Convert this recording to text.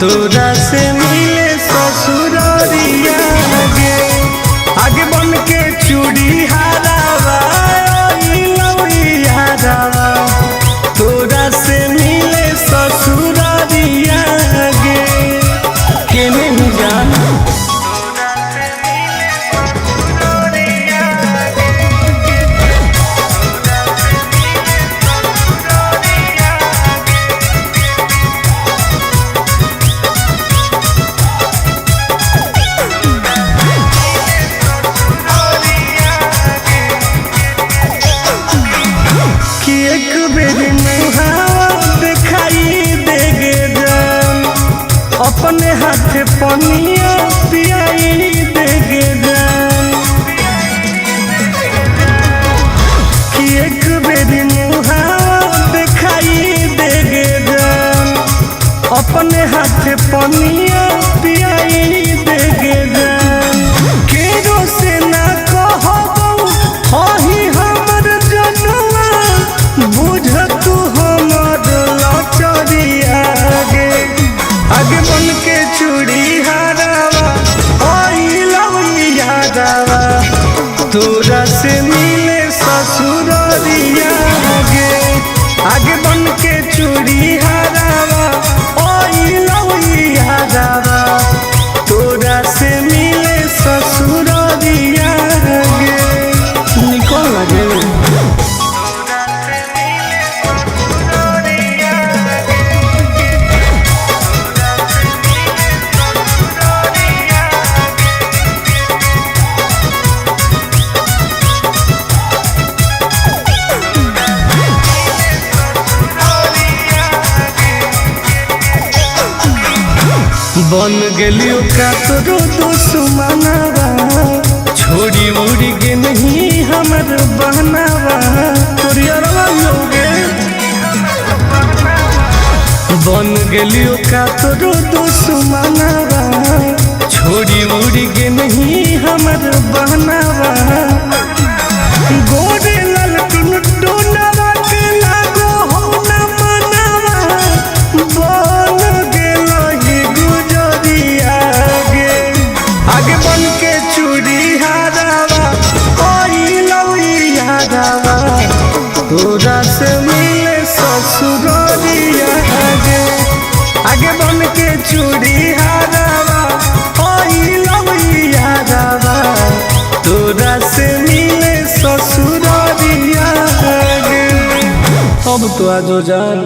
तोरा से मिले ससुरारिया गे आगे बन के चूड़ी हारावा हारावा तोरा से मिले ससुरारिया गे के नहीं जाना एक बेरी मुहावा दिखाई देगे जान अपने हाथ पनिया पियाई देगे जान कि एक बेरी मुहावा दिखाई देगे जान अपने हाथ पनिया पियाई देगे जान केरो से ना कहबो हही हमर जनुआ बुझ तू हमर लचरिया गे आगे बन के चूड़ी हारावा यादावा तोरा से मिले ससुरारिया गे आगे बन के चूड़ी हारावा यादावा तोरा से मिले ससुरारिया गे निकल लगे बन गेलियो का तोरो दुश्मनवा छोड़ी उड़ी गे नहीं हमर बहनावा तोरियरवा लोगे बन गेलियो का तोरो दुश्मनवा छोड़ी उड़ी गे नहीं हमर बहनावा गोरे लाल टुनटुनवा के लागो हो न मनावा बन आगे बन के चूड़ी हारावा यादावा तोरा से मिले ससुरारिया गे आगे बन के चूड़ी हारावा यादावा तोरा से मिले ससुरारिया गे अब तो आजो जान।